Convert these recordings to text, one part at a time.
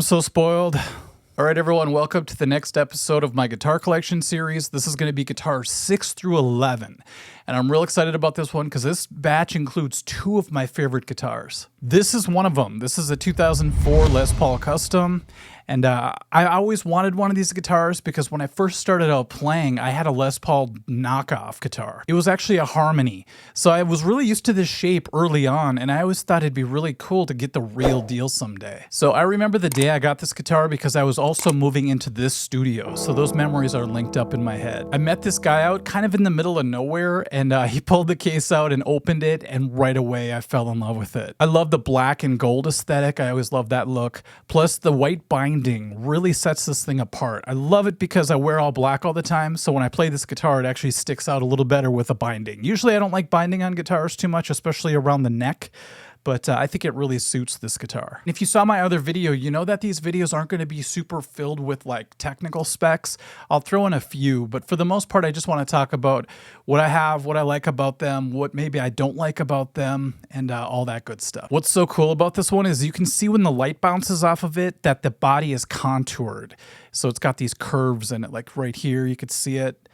so spoiled. All right, everyone, welcome to the next episode of my guitar collection series. This is going to be guitars 6 through 11. And I'm real excited about this one because this batch includes two of my favorite guitars. This is one of them. This is a 2004 Les Paul Custom. And I always wanted one of these guitars because when I first started out playing, I had a Les Paul knockoff guitar. It was actually a Harmony. So I was really used to this shape early on, and I always thought it'd be really cool to get the real deal someday. So I remember the day I got this guitar because I was also moving into this studio. So those memories are linked up in my head. I met this guy out kind of in the middle of nowhere, and he pulled the case out and opened it, and right away I fell in love with it. I love the black and gold aesthetic. I always love that look. Plus the white binding really sets this thing apart. I love it because I wear all black all the time, so when I play this guitar, it actually sticks out a little better with a binding. Usually I don't like binding on guitars too much, especially around the neck, but I think it really suits this guitar. If you saw my other video, you know that these videos aren't going to be super filled with like technical specs. I'll throw in a few, but for the most part, I just want to talk about what I have, what I like about them, what maybe I don't like about them, and all that good stuff. What's so cool about this one is you can see when the light bounces off of it that the body is contoured. So it's got these curves in it, like right here, you could see it.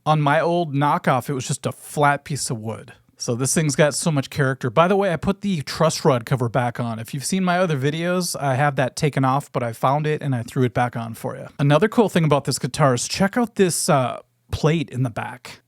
On my old knockoff, it was just a flat piece of wood. So this thing's got so much character. By the way, I put the truss rod cover back on. If you've seen my other videos, I have that taken off, but I found it and I threw it back on for you. Another cool thing about this guitar is check out this plate in the back.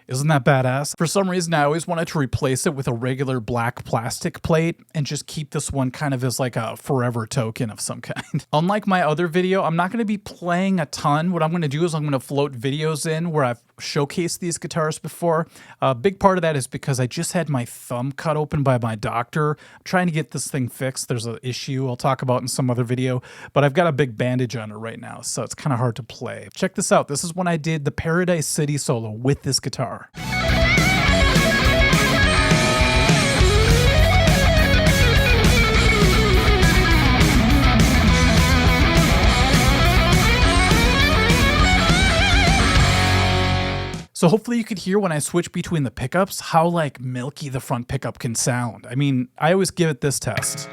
Isn't that badass? For some reason, I always wanted to replace it with a regular black plastic plate and just keep this one kind of as like a forever token of some kind. Unlike my other video, I'm not going to be playing a ton. What I'm going to do is I'm going to float videos in where I've showcased these guitars before. A big part of that is because I just had my thumb cut open by my doctor. I'm trying to get this thing fixed. There's an issue I'll talk about in some other video, but I've got a big bandage on it right now, so it's kind of hard to play. Check this out. This is when I did the Paradise City solo with this guitar. So hopefully you could hear when I switch between the pickups how like milky the front pickup can sound. I mean, I always give it this test.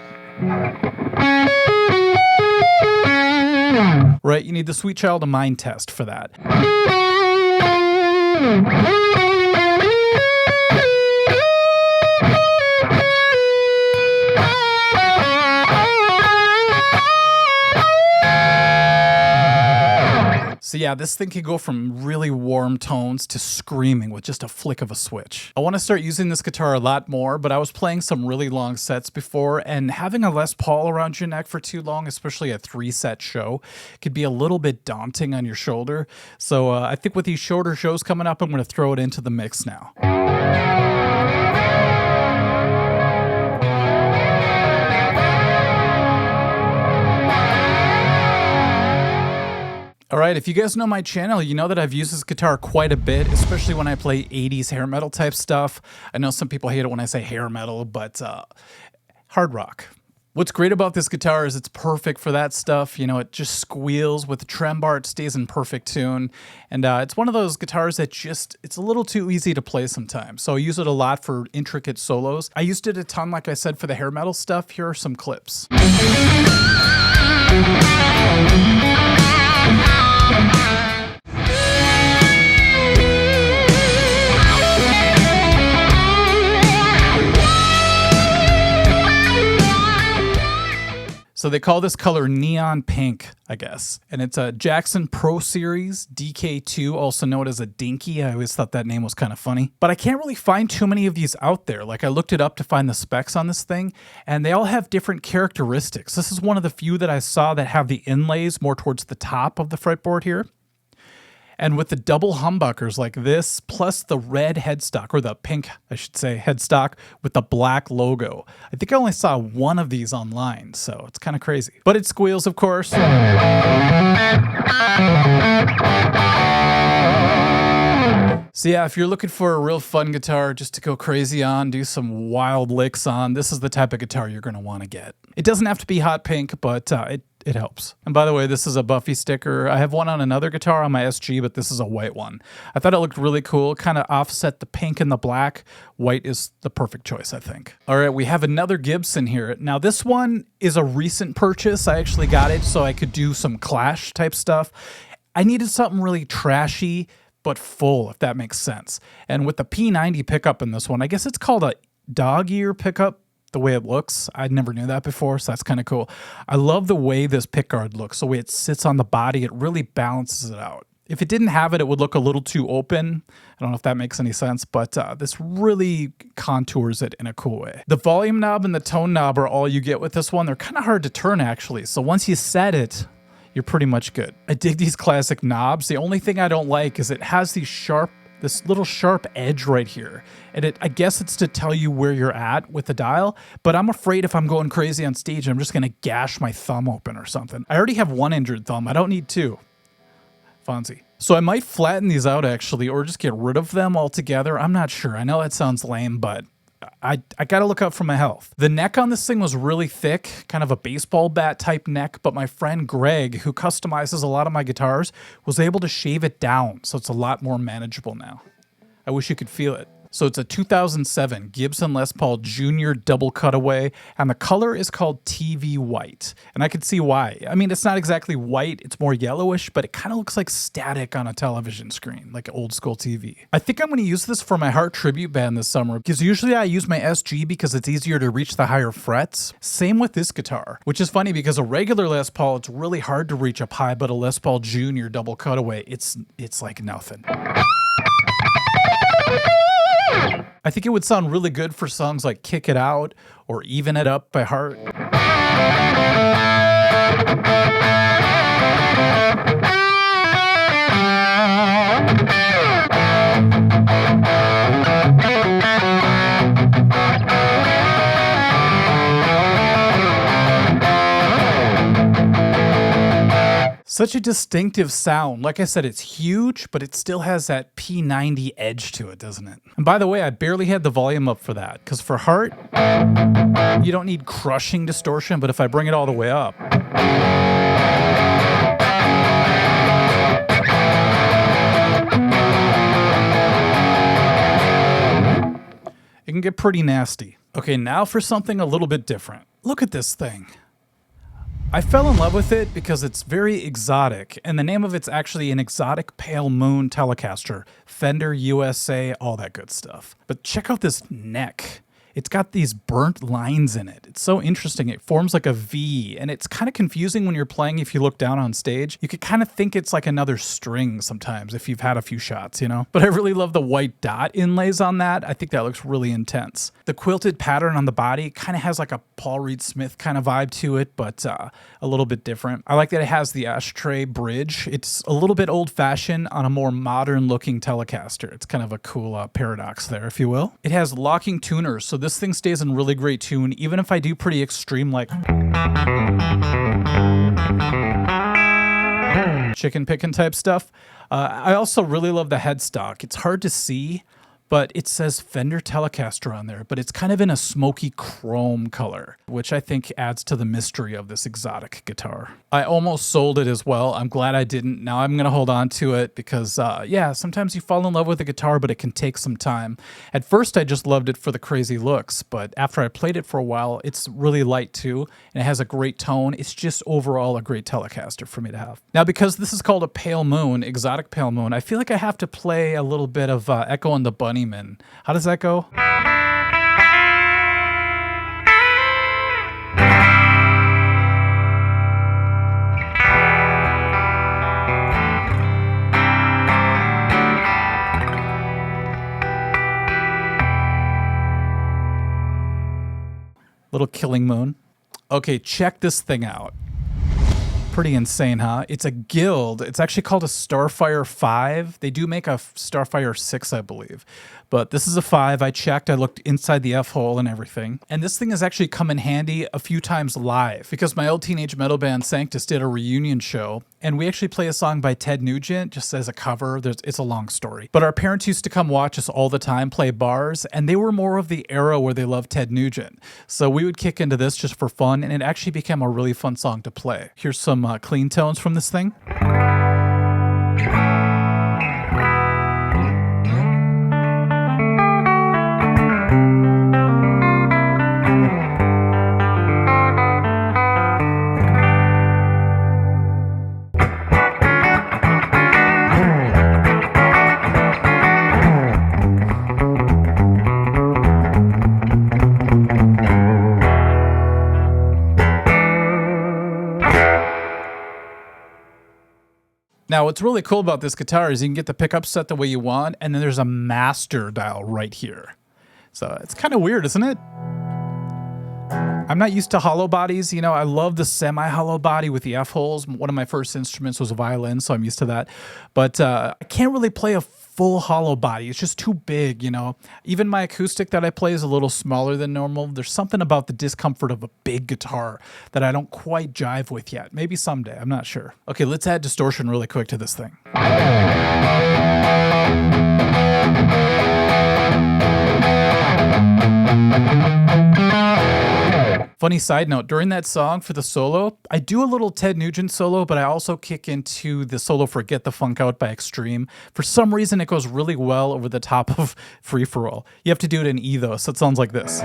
Right, you need the Sweet Child of Mine test for that. So yeah, this thing can go from really warm tones to screaming with just a flick of a switch. I want to start using this guitar a lot more, but I was playing some really long sets before, and having a Les Paul around your neck for too long, especially a 3-set show, could be a little bit daunting on your shoulder. So I think with these shorter shows coming up, I'm going to throw it into the mix now. All right, if you guys know my channel, you know that I've used this guitar quite a bit, especially when I play 80s hair metal type stuff. I know some people hate it when I say hair metal, but hard rock. What's great about this guitar is it's perfect for that stuff. You know, it just squeals with the trem bar, it stays in perfect tune. And it's one of those guitars that it's a little too easy to play sometimes. So I use it a lot for intricate solos. I used it a ton, like I said, for the hair metal stuff. Here are some clips. So they call this color neon pink, I guess. And it's a Jackson Pro Series DK2, also known as a Dinky. I always thought that name was kind of funny. But I can't really find too many of these out there. Like I looked it up to find the specs on this thing, and they all have different characteristics. This is one of the few that I saw that have the inlays more towards the top of the fretboard here. And with the double humbuckers like this, plus the red headstock, or the pink, I should say, headstock with the black logo. I think I only saw one of these online, so it's kind of crazy. But it squeals, of course. So yeah, if you're looking for a real fun guitar just to go crazy on, do some wild licks on, this is the type of guitar you're going to want to get. It doesn't have to be hot pink, but it it helps. And by the way, this is a Buffy sticker. I have one on another guitar on my SG, but this is a white one. I thought it looked really cool, kind of offset the pink and the black. White is the perfect choice, I think. All right, we have another Gibson here. Now this one is a recent purchase. I actually got it so I could do some Clash type stuff. I needed something really trashy, but full, if that makes sense. And with the P90 pickup in this one, I guess it's called a dog ear pickup, the way it looks. I never knew that before, so that's kind of cool. I love the way this pickguard looks, the way it sits on the body. It really balances it out. If it didn't have it, it would look a little too open. I don't know if that makes any sense, but this really contours it in a cool way. The volume knob and the tone knob are all you get with this one. They're kind of hard to turn, actually. So once you set it, you're pretty much good. I dig these classic knobs. The only thing I don't like is it has this little sharp edge right here. And I guess it's to tell you where you're at with the dial, but I'm afraid if I'm going crazy on stage, I'm just gonna gash my thumb open or something. I already have one injured thumb. I don't need two. Fonzie. So I might flatten these out actually, or just get rid of them altogether. I'm not sure. I know that sounds lame, but I gotta look out for my health. The neck on this thing was really thick, kind of a baseball bat type neck, but my friend Greg, who customizes a lot of my guitars, was able to shave it down, so it's a lot more manageable now. I wish you could feel it. So it's a 2007 Gibson Les Paul Junior double cutaway, and the color is called TV white. And I could see why. I mean, it's not exactly white, it's more yellowish, but it kind of looks like static on a television screen, like an old school TV. I think I'm going to use this for my Heart tribute band this summer, because usually I use my SG because it's easier to reach the higher frets. Same with this guitar, which is funny because a regular Les Paul, it's really hard to reach up high, but a Les Paul Junior double cutaway, it's like nothing. I think it would sound really good for songs like Kick It Out or Even It Up by Heart. Such a distinctive sound. Like I said, it's huge, but it still has that P90 edge to it, doesn't it? And by the way, I barely had the volume up for that, because for Heart, you don't need crushing distortion, but if I bring it all the way up, it can get pretty nasty. Okay, now for something a little bit different. Look at this thing. I fell in love with it because it's very exotic, and the name of it's actually an exotic pale moon Telecaster, Fender USA, all that good stuff. But check out this neck. It's got these burnt lines in it. It's so interesting. It forms like a V, and it's kind of confusing when you're playing if you look down on stage. You could kind of think it's like another string sometimes if you've had a few shots, you know? But I really love the white dot inlays on that. I think that looks really intense. The quilted pattern on the body kind of has like a Paul Reed Smith kind of vibe to it, but a little bit different. I like that it has the ashtray bridge. It's a little bit old-fashioned on a more modern-looking Telecaster. It's kind of a cool paradox there, if you will. It has locking tuners, so this thing stays in really great tune, even if I do pretty extreme, like chicken picking type stuff. I also really love the headstock. It's hard to see, but it says Fender Telecaster on there, but it's kind of in a smoky chrome color, which I think adds to the mystery of this exotic guitar. I almost sold it as well. I'm glad I didn't. Now I'm going to hold on to it because, yeah, sometimes you fall in love with a guitar, but it can take some time. At first, I just loved it for the crazy looks, but after I played it for a while, it's really light too, and it has a great tone. It's just overall a great Telecaster for me to have. Now, because this is called a pale moon, exotic pale moon, I feel like I have to play a little bit of Echo and the Bunnymen. How does that go? Little Killing Moon. Okay, check this thing out. Pretty insane, huh? It's a Guild. It's actually called a Starfire 5. They do make a Starfire 6, I believe. But this is a 5. I checked. I looked inside the F-hole and everything. And this thing has actually come in handy a few times live because my old teenage metal band Sanctus did a reunion show and we actually play a song by Ted Nugent just as a cover. It's a long story. But our parents used to come watch us all the time play bars, and they were more of the era where they loved Ted Nugent. So we would kick into this just for fun, and it actually became a really fun song to play. Here's some clean tones from this thing. Now, what's really cool about this guitar is you can get the pickup set the way you want, and then there's a master dial right here. So it's kind of weird, isn't it? I'm not used to hollow bodies. You know, I love the semi-hollow body with the F-holes. One of my first instruments was a violin, so I'm used to that. But I can't really play a full hollow body. It's just too big, you know. Even my acoustic that I play is a little smaller than normal. There's something about the discomfort of a big guitar that I don't quite jive with yet. Maybe someday, I'm not sure. Okay, let's add distortion really quick to this thing. Funny side note, during that song for the solo, I do a little Ted Nugent solo, but I also kick into the solo for Get the Funk Out by Extreme. For some reason, it goes really well over the top of Free For All. You have to do it in E though, so it sounds like this.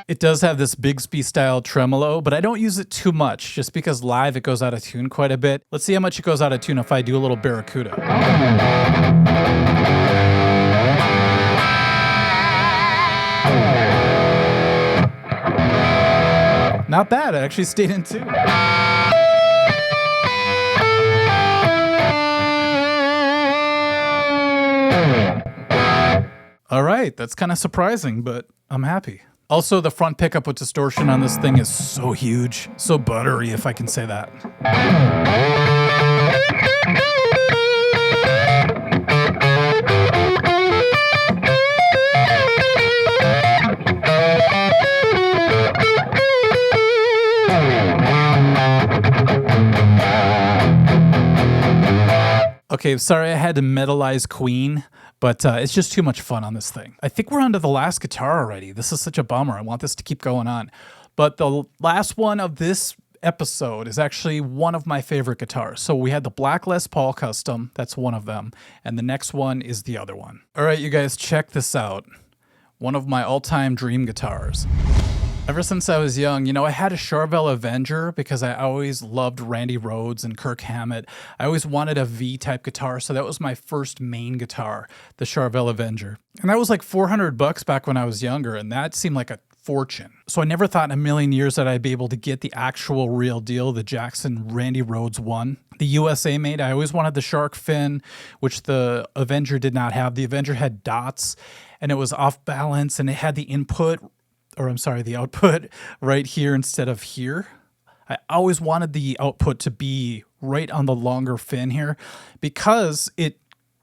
It does have this Bigsby style tremolo, but I don't use it too much just because live it goes out of tune quite a bit. Let's see how much it goes out of tune if I do a little Barracuda. Not bad, it actually stayed in tune. All right, that's kind of surprising, but I'm happy. Also, the front pickup with distortion on this thing is so huge, so buttery, if I can say that. Okay, sorry I had to metalize Queen, but it's just too much fun on this thing. I think we're onto the last guitar already. This is such a bummer. I want this to keep going on. But the last one of this episode is actually one of my favorite guitars. So we had the Black Les Paul Custom. That's one of them. And the next one is the other one. All right, you guys, check this out. One of my all-time dream guitars. Ever since I was young, you know, I had a Charvel Avenger because I always loved Randy Rhoads and Kirk Hammett. I always wanted a V-type guitar, so that was my first main guitar, the Charvel Avenger. And that was like $400 back when I was younger, and that seemed like a fortune. So I never thought in a million years that I'd be able to get the actual real deal, the Jackson Randy Rhoads one. The USA made, I always wanted the shark fin, which the Avenger did not have. The Avenger had dots, and it was off balance, and it had the the output right here instead of here. I always wanted the output to be right on the longer fin here because it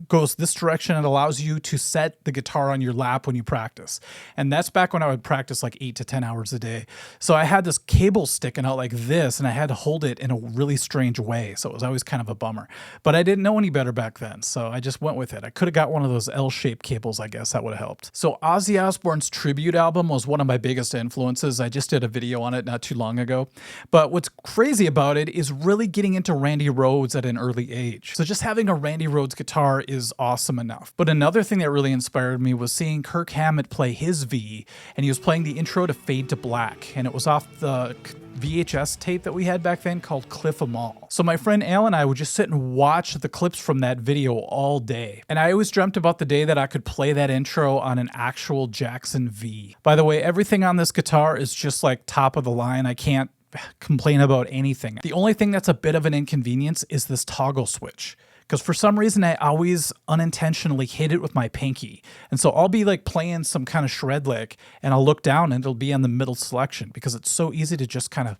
goes this direction. It allows you to set the guitar on your lap when you practice. And that's back when I would practice like 8 to 10 hours a day. So I had this cable sticking out like this, and I had to hold it in a really strange way. So it was always kind of a bummer. But I didn't know any better back then, so I just went with it. I could have got one of those L-shaped cables, I guess. That would have helped. So Ozzy Osbourne's tribute album was one of my biggest influences. I just did a video on it not too long ago. But what's crazy about it is really getting into Randy Rhoads at an early age. So just having a Randy Rhoads guitar is awesome enough. But another thing that really inspired me was seeing Kirk Hammett play his V, and he was playing the intro to Fade to Black, and it was off the VHS tape that we had back then called Cliff 'Em All. So my friend Al and I would just sit and watch the clips from that video all day. And I always dreamt about the day that I could play that intro on an actual Jackson V. By the way, everything on this guitar is just like top of the line. I can't complain about anything. The only thing that's a bit of an inconvenience is this toggle switch. Because for some reason, I always unintentionally hit it with my pinky. And so I'll be like playing some kind of shred lick, and I'll look down and it'll be on the middle selection because it's so easy to just kind of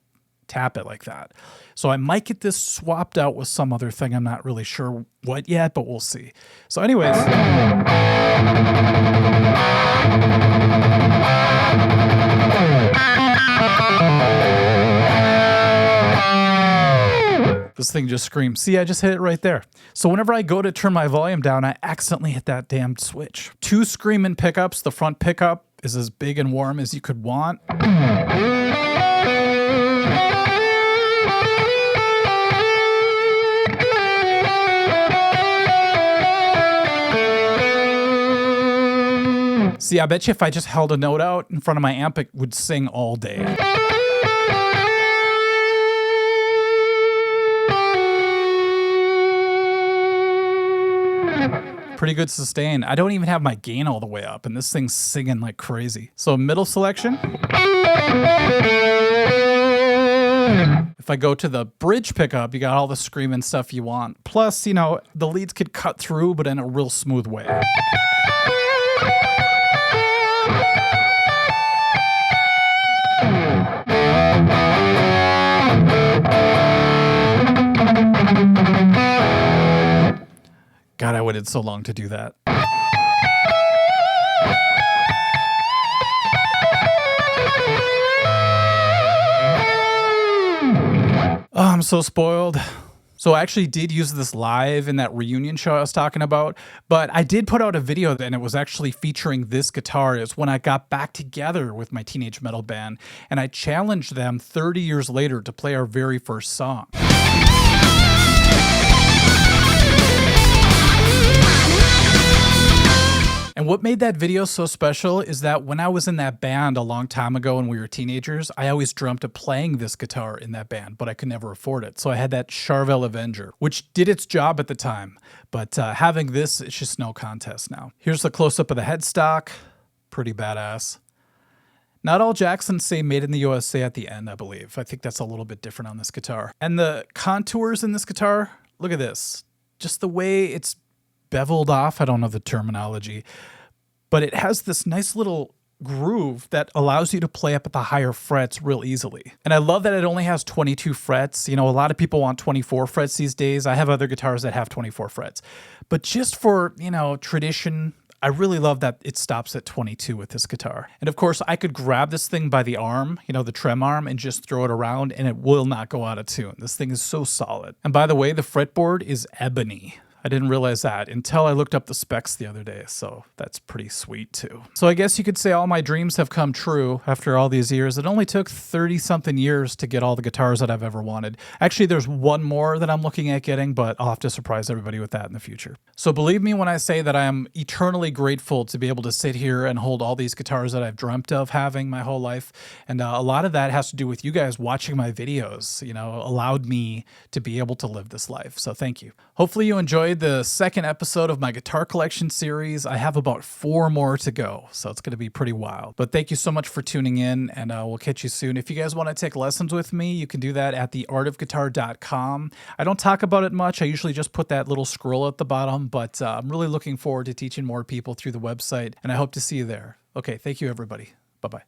tap it like that. So I might get this swapped out with some other thing. I'm not really sure what yet, but we'll see. So anyways. This thing just screams. See, I just hit it right there. So whenever I go to turn my volume down, I accidentally hit that damn switch. 2 screaming pickups. The front pickup is as big and warm as you could want. See, I bet you if I just held a note out in front of my amp, it would sing all day. Pretty good sustain. I don't even have my gain all the way up, and this thing's singing like crazy. So middle selection. If I go to the bridge pickup, you got all the screaming stuff you want. Plus, you know, the leads could cut through, but in a real smooth way. God, I waited so long to do that. Oh, I'm so spoiled. So I actually did use this live in that reunion show I was talking about, but I did put out a video and it was actually featuring this guitar. It's when I got back together with my teenage metal band and I challenged them 30 years later to play our very first song. And what made that video so special is that when I was in that band a long time ago when we were teenagers, I always dreamt of playing this guitar in that band, but I could never afford it. So I had that Charvel Avenger, which did its job at the time. But having this, it's just no contest now. Here's the close-up of the headstock. Pretty badass. Not all Jacksons say made in the USA at the end, I believe. I think that's a little bit different on this guitar. And the contours in this guitar, look at this. Just the way it's beveled off, I don't know the terminology, but it has this nice little groove that allows you to play up at the higher frets real easily. And I love that it only has 22 frets. You know, a lot of people want 24 frets these days. I have other guitars that have 24 frets. But just for, you know, tradition, I really love that it stops at 22 with this guitar. And of course, I could grab this thing by the arm, you know, the trem arm, and just throw it around and it will not go out of tune. This thing is so solid. And by the way, the fretboard is ebony. I didn't realize that until I looked up the specs the other day, so that's pretty sweet too. So I guess you could say all my dreams have come true after all these years. It only took 30-something years to get all the guitars that I've ever wanted. Actually, there's one more that I'm looking at getting, but I'll have to surprise everybody with that in the future. So believe me when I say that I am eternally grateful to be able to sit here and hold all these guitars that I've dreamt of having my whole life. And a lot of that has to do with you guys watching my videos, you know, allowed me to be able to live this life. So thank you. Hopefully you enjoyed the second episode of my guitar collection series. I have about 4 more to go, so it's going to be pretty wild. But thank you so much for tuning in, and we'll catch you soon. If you guys want to take lessons with me, you can do that at theartofguitar.com. I don't talk about it much. I usually just put that little scroll at the bottom, but I'm really looking forward to teaching more people through the website, and I hope to see you there. Okay, thank you, everybody. Bye-bye.